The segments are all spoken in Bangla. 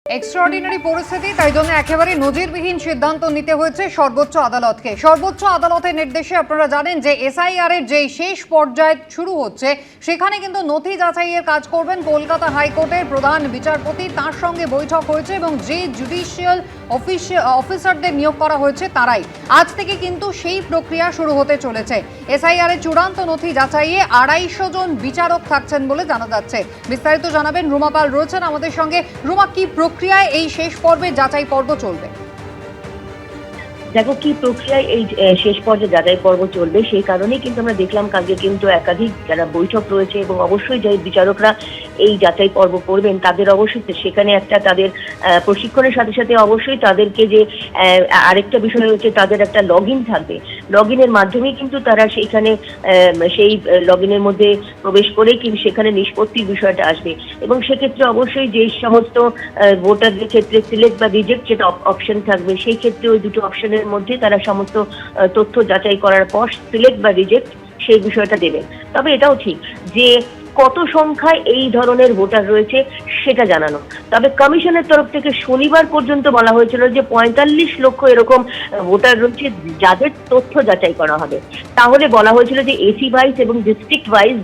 এক্সট্রাঅর্ডিনারি পরিস্থিতি, তাই জন্য একেবারে নজিরবিহীন সিদ্ধান্ত নিতে হয়েছে সর্বোচ্চ আদালতকে। সর্বোচ্চ আদালতের নির্দেশে আপনারা জানেন যে এসআইআর এর যে শেষ পর্যায়ে শুরু হচ্ছে, সেখানে কিন্তু নথি যাচাইয়ের কাজ করবেন কলকাতা হাইকোর্টের প্রধান বিচারপতি। তার সঙ্গে বৈঠক হয়েছে এবং যে জুডিশিয়াল অফিসারদের নিয়োগ করা হয়েছে তারাই আজ থেকে কিন্তু সেই প্রক্রিয়া শুরু হতে চলেছে। এসআইআর এর চূড়ান্ত নথি যাচাইয়ে 250 জন বিচারক থাকছেন বলে জানা যাচ্ছে। বিস্তারিত জানাবেন রুমা পাল রয়েছেন আমাদের সঙ্গে। রুমা, কি প্রক্রিয়ায় এই শেষ পর্বে যাচাই পর্ব চলবে? দেখো, কি প্রক্রিয়ায় এই শেষ পর্যায়ে যাচাই পর্ব চলবে সেই কারণেই কিন্তু আমরা দেখলাম কালকে কিন্তু একাধিক যারা বৈঠক রয়েছে এবং অবশ্যই যে বিচারকরা এই যাচাই পর্ব করবেন তাদের অবশ্যই সেখানে একটা তাদের প্রশিক্ষণের সাথে সাথে অবশ্যই তাদেরকে যে আরেকটা বিষয় হচ্ছে তাদের একটা লগ ইন থাকবে। লগ ইনের মাধ্যমেই কিন্তু তারা সেইখানে সেই লগ ইনের মধ্যে প্রবেশ করেই কিন্তু সেখানে নিষ্পত্তির বিষয়টা আসবে এবং সেক্ষেত্রে অবশ্যই যে সমস্ত ভোটারদের ক্ষেত্রে সিলেক্ট বা রিজেক্ট যেটা অপশন থাকবে সেই ক্ষেত্রে ওই দুটো অপশনের মধ্যে তারা সমস্ত তথ্য যাচাই করার পর সিলেক্ট বা রিজেক্ট সেই বিষয়টা দেবেন। তবে এটাও ঠিক যে কত সংখ্যায় এই ধরনের ভোটার রয়েছে সেটা জানানো। তবে কমিশনের তরফ থেকে শনিবার পর্যন্ত বলা হয়েছিল যে 45 লক্ষ এরকম ভোটার রয়েছে যাদের তথ্য যাচাই করা হবে। তাহলে বলা হয়েছিল যে এসি ওয়াইজ এবং ডিস্ট্রিক্ট ওয়াইজ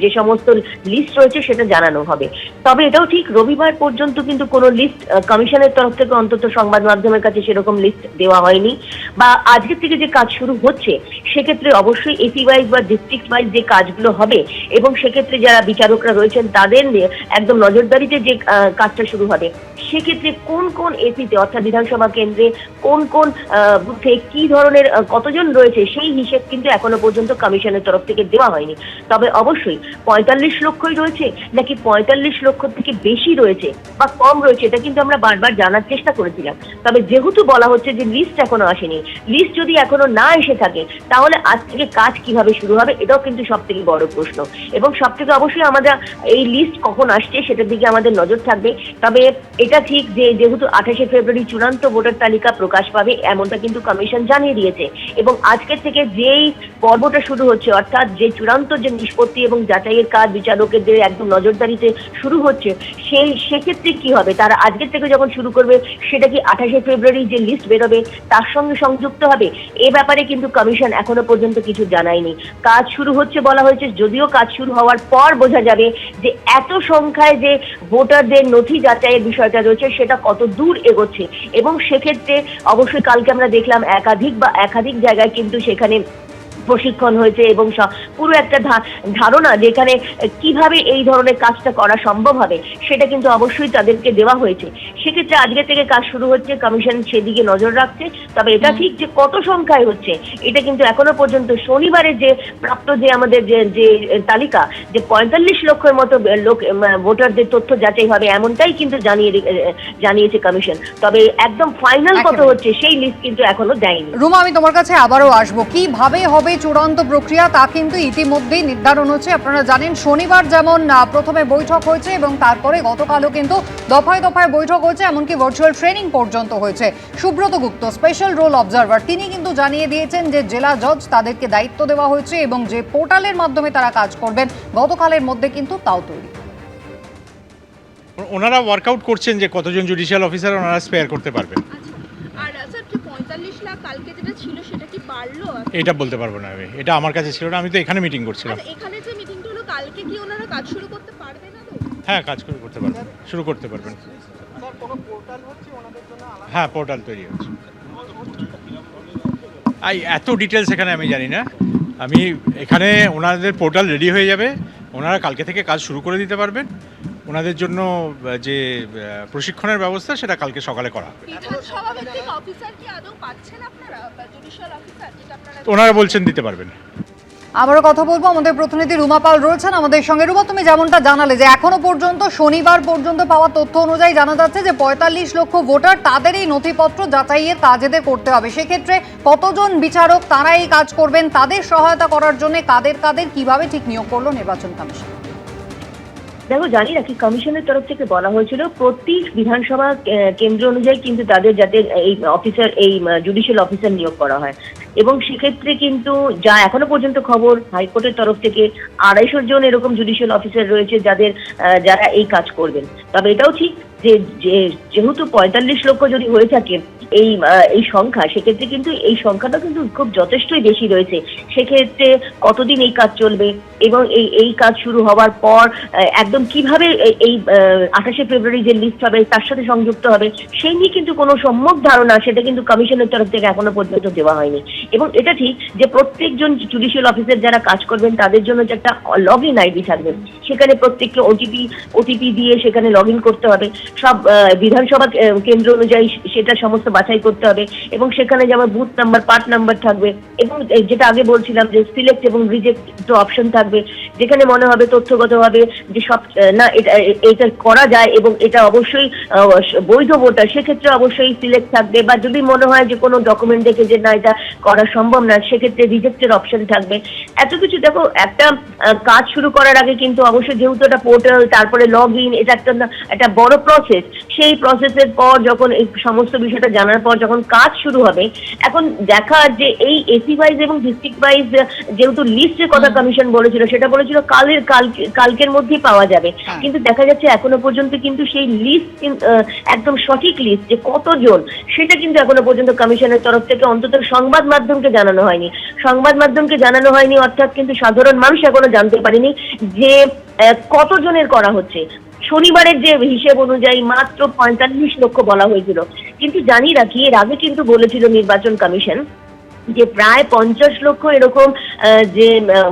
যে সমস্ত লিস্ট রয়েছে সেটা জানানো হবে। তবে এটাও ঠিক, রবিবার পর্যন্ত কিন্তু কোনো লিস্ট কমিশনের তরফ থেকে অন্তত সংবাদ মাধ্যমের কাছে সেরকম লিস্ট দেওয়া হয়নি। বা আজকের থেকে যে কাজ শুরু হচ্ছে সেক্ষেত্রে অবশ্যই এসি ওয়াইজ বা ডিস্ট্রিক্ট ওয়াইজ যে কাজগুলো হবে এবং সেক্ষেত্রে যারা বিচারকরা রয়েছেন তাদের নিয়ে একদম নজরদারিতে যে কাজটা শুরু হবে, সেক্ষেত্রে কোন কোন এসিতে অর্থাৎ বিধানসভা কেন্দ্রে কোন কোন বুথে কি ধরনের কতজন রয়েছে সেই হিসেব কিন্তু এখনো পর্যন্ত কমিশনের তরফ থেকে দেওয়া হয়নি। তবে অবশ্যই 45 লক্ষই রয়েছে নাকি 45 লক্ষ থেকে বেশি রয়েছে বা কম রয়েছে এটা কিন্তু আমরা বারবার জানার চেষ্টা করেছিলাম। তবে যেহেতু বলা হচ্ছে যে লিস্ট এখনো আসেনি, লিস্ট যদি এখনো না এসে থাকে তাহলে আজ থেকে কাজ কিভাবে শুরু হবে এটাও কিন্তু সব থেকে বড় প্রশ্ন। এবং সব থেকে অবশ্যই আমরা এই লিস্ট কখন আসছে সেটার দিকে আমাদের নজর থাকবে। তবে এটা ঠিক যে যেহেতু 28শে ফেব্রুয়ারি চূড়ান্ত ভোটার তালিকা প্রকাশ পাবে এমনটা কিন্তু কমিশন জানিয়ে দিয়েছে এবং আজকের থেকে যেই পর্বটা শুরু হচ্ছে অর্থাৎ যে চূড়ান্ত যে নিষ্পত্তি এবং যাচাইয়ের কাজ বিচারকদের একদম নজরদারিতে শুরু হচ্ছে সেক্ষেত্রে কি হবে, তারা আজকের থেকে যখন শুরু করবে সেটা কি 28শে ফেব্রুয়ারি যে লিস্ট বেরোবে তার সঙ্গে সংযুক্ত হবে? এ ব্যাপারে কিন্তু কমিশন এখনো পর্যন্ত কিছু জানায়নি। কাজ শুরু হচ্ছে বলা হয়েছে, যদিও কাজ শুরু হওয়ার পর বোঝা যাবে যে এত সংখ্যায় যে ভোটারদের নথি যাচাইয়ের বিষয়টা রয়েছে সেটা কত দূর এগোচ্ছে। এবং সেক্ষেত্রে অবশ্যই কালকে আমরা দেখলাম একাধিক জায়গায় কিন্তু সেখানে প্রশিক্ষণ হয়েছে এবং পুরো একটা ধারণা যেখানে কিভাবে এই ধরনের কাজটা করা সম্ভব হবে সেটা কিন্তু অবশ্যই তাদেরকে দেওয়া হয়েছে। সেক্ষেত্রে আজকে থেকে কাজ শুরু হচ্ছে, কমিশন সেদিকে নজর রাখছে। তবে এটা ঠিক যে কত সংখ্যায় হচ্ছে এটা কিন্তু এখনো পর্যন্ত শনিবারে যে প্রাপ্ত যে আমাদের যে তালিকা যে 45 লক্ষের মতো লোক ভোটারদের তথ্য যাচাই হবে এমনটাই কিন্তু জানিয়েছে কমিশন। তবে একদম ফাইনাল কত হচ্ছে সেই লিস্ট কিন্তু এখনো দেয়নি। রুমা, আমি তোমার কাছে আবারও আসবো। কিভাবে হবে চূড়ান্ত প্রক্রিয়া তা কিন্তু ইতিমধ্যেই নির্ধারণ হচ্ছে। আপনারা জানেন শনিবার যেমন প্রথমে বৈঠক হয়েছে এবং তারপরে গতকালও কিন্তু দফায় দফায় বৈঠক হয়েছে, এমনকি ভার্চুয়াল ট্রেনিং পর্যন্ত হয়েছে। সুব্রত গুপ্ত, স্পেশাল রোল অবজারভার, তিনি কিন্তু জানিয়ে দিয়েছেন যে জেলা জজ তাদেরকে দায়িত্ব দেওয়া হয়েছে এবং যে পোর্টালের মাধ্যমে তারা কাজ করবেন গতকালের মধ্যে কিন্তু তাও তৈরি। ওনারা ওয়ার্কআউট করছেন যে কতজন জুডিশিয়াল অফিসার ওনারা স্পেয়ার করতে পারবেন। এটা বলতে পারবো না আমি, এটা আমার কাছে ছিল না, আমি তো এখানে মিটিং করছিলাম। এখানে যে মিটিংটা হলো কালকে কি ওনারা কাজ শুরু করতে পারবে না? হ্যাঁ, কাজ করতে পারবেন, শুরু করতে পারবেন। হ্যাঁ, পোর্টাল তৈরি হচ্ছে। এত ডিটেলস এখানে আমি জানি না। আমি এখানে ওনাদের পোর্টাল রেডি হয়ে যাবে, ওনারা কালকে থেকে কাজ শুরু করে দিতে পারবেন। ওনাদের জন্য যে প্রশিক্ষণের ব্যবস্থা সেটা কালকে সকালে করা হবে। ওনারা বলছেন দিতে পারবেন। আবারও কথা বলবো, আমাদের প্রতিনিধি রুমা পাল রয়েছেন আমাদের সঙ্গে। রুমা, তুমি যেমনটা জানালে যে এখনো পর্যন্ত শনিবার পর্যন্ত পাওয়া তথ্য অনুযায়ী জানা যাচ্ছে যে 45 লক্ষ ভোটার তাদের এই নথিপত্র যাচাইয়ের কাজ এদের করতে হবে। সেক্ষেত্রে কতজন বিচারক তারা এই কাজ করবেন, তাদের সহায়তা করার জন্য কাদের কিভাবে ঠিক নিয়োগ করলো নির্বাচন কমিশন? দেখো, জানি না কি কমিশনের তরফ থেকে বলা হয়েছিল প্রতি বিধানসভা কেন্দ্র অনুযায়ী কিন্তু তাদের যাতে এই অফিসার এই জুডিশিয়াল অফিসার নিয়োগ করা হয় এবং সেক্ষেত্রে কিন্তু যা এখনো পর্যন্ত খবর হাইকোর্টের তরফ থেকে 250 জন এরকম জুডিশিয়াল অফিসার রয়েছে যারা এই কাজ করবেন। তবে এটাও ঠিক যে যেহেতু ৪৫ লক্ষ যদি হয়ে থাকে এই সংখ্যা, সেক্ষেত্রে কিন্তু এই সংখ্যাটা কিন্তু খুব যথেষ্টই বেশি রয়েছে। সেক্ষেত্রে কতদিন এই কাজ চলবে এবং এই কাজ শুরু হওয়ার পর একদম কিভাবে এই ২৮শে ফেব্রুয়ারি যে লিস্ট হবে তার সাথে সংযুক্ত হবে সেই নিয়ে কিন্তু কোনো সম্যক ধারণা সেটা কিন্তু কমিশনের তরফ থেকে এখনো পর্যন্ত দেওয়া হয়নি। এবং এটা ঠিক যে প্রত্যেকজন জুডিশিয়াল অফিসার যারা কাজ করবেন তাদের জন্য যে একটা লগ ইন আইডি থাকবে, সেখানে প্রত্যেককে ওটিপি দিয়ে সেখানে লগ ইন করতে হবে। সব বিধানসভা কেন্দ্র অনুযায়ী সেটা সমস্ত বাছাই করতে হবে এবং সেখানে যেমন বুথ নাম্বার, পার্ট নাম্বার থাকবে এবং যেটা আগে বলছিলাম যে সিলেক্ট এবং রিজেক্ট অপশন থাকবে, যেখানে মনে হবে তথ্যগতভাবে যে সব না এটা করা যায় এবং এটা অবশ্যই বৈধ ভোটার, সেক্ষেত্রে অবশ্যই সিলেক্ট থাকবে। বা যদি মনে হয় যে কোনো ডকুমেন্ট দেখে যে না এটা করা সম্ভব না, সেক্ষেত্রে রিজেক্টের অপশন থাকবে। এত কিছু দেখো, একটা কাজ শুরু করার আগে কিন্তু অবশ্যই যেহেতু এটা পোর্টাল, তারপরে লগ ইন, এটা একটা বড় প্রসেস। সেই প্রসেসের পর যখন এই সমস্ত বিষয়টা জানার পর যখন কাজ শুরু হবে, এখন দেখা যে এই এসি ওয়াইজ এবং ডিস্ট্রিক্ট ওয়াইজ যেহেতু লিস্টের কথা কমিশন বলেছিল, সেটা বলেছিল কালকের মধ্যেই পাওয়া যাবে, কিন্তু দেখা যাচ্ছে এখনো পর্যন্ত কিন্তু সেই লিস্ট একদম সঠিক লিস্ট যে কতজন সেটা কিন্তু এখনো পর্যন্ত কমিশনের তরফ থেকে অন্তত সংবাদ মাধ্যমকে জানানো হয়নি। সংবাদ মাধ্যমকে জানানো হয়নি অর্থাৎ কিন্তু সাধারণ মানুষ এখনো জানতে পারেনি যে কতজনের করা হচ্ছে। শনিবারের যে হিসেব অনুযায়ী মাত্র ৪৫ লক্ষ বলা হয়েছিল, কিন্তু জানি রাখি এর আগে কিন্তু বলেছিল নির্বাচন কমিশন যে প্রায় ৫০ লক্ষ এরকম যে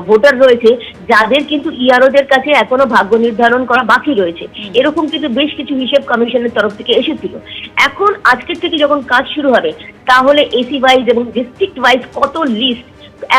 ভোটার রয়েছে যাদের কিন্তু ইআরওদের কাছে এখনো ভাগ্য নির্ধারণ করা বাকি রয়েছে। এরকম কিন্তু বেশ কিছু হিসেব কমিশনের তরফ থেকে এসেছিল। এখন আজকের থেকে যখন কাজ শুরু হবে, তাহলে এসি ওয়াইজ এবং ডিস্ট্রিক্ট ওয়াইজ কত লিস্ট,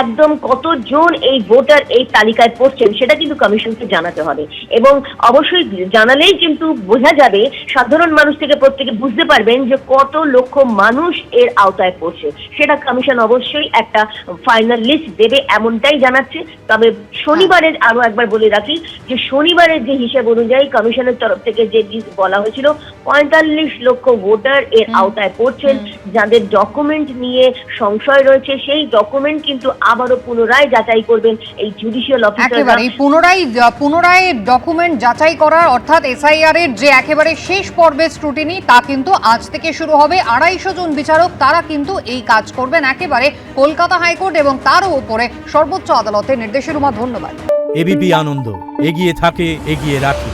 একদম কতজন এই ভোটার এই তালিকায় পড়ছেন সেটা কিন্তু কমিশনকে জানাতে হবে এবং অবশ্যই জানালেই কিন্তু বোঝা যাবে, সাধারণ মানুষ থেকে প্রত্যেকে বুঝতে পারবেন যে কত লক্ষ মানুষ এর আওতায় পড়ছে। সেটা কমিশন অবশ্যই একটা ফাইনাল লিস্ট দেবে এমনটাই জানাচ্ছে। তবে শনিবারের আরো একবার বলে রাখি যে শনিবারের যে হিসেব অনুযায়ী কমিশনের তরফ থেকে যে লিস্ট বলা হয়েছিল ৪৫ লক্ষ ভোটার এর আওতায় পড়ছেন, যাদের ডকুমেন্ট নিয়ে সংশয় রয়েছে সেই ডকুমেন্ট কিন্তু আবারও পুনরায় যাচাই করবেন এই জুডিশিয়াল অফিসাররা। একেবারে পুনরায় ডকুমেন্ট যাচাই করার অর্থাৎ এসআইআর এর যে একেবারে শেষ পর্বের স্ক্রুটিনি তা কিন্তু আজ থেকে শুরু হবে। ২৫০ জন বিচারক তারা কিন্তু এই কাজ করবেন একেবারে কলকাতা হাইকোর্ট এবং তারও উপরে সর্বোচ্চ আদালতের নির্দেশের। উমা, ধন্যবাদ। এবিপি আনন্দ এগিয়ে থাকে, এগিয়ে রাখে।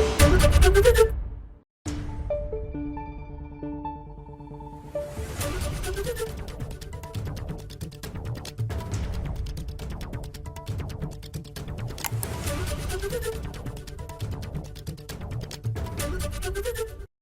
Thank you.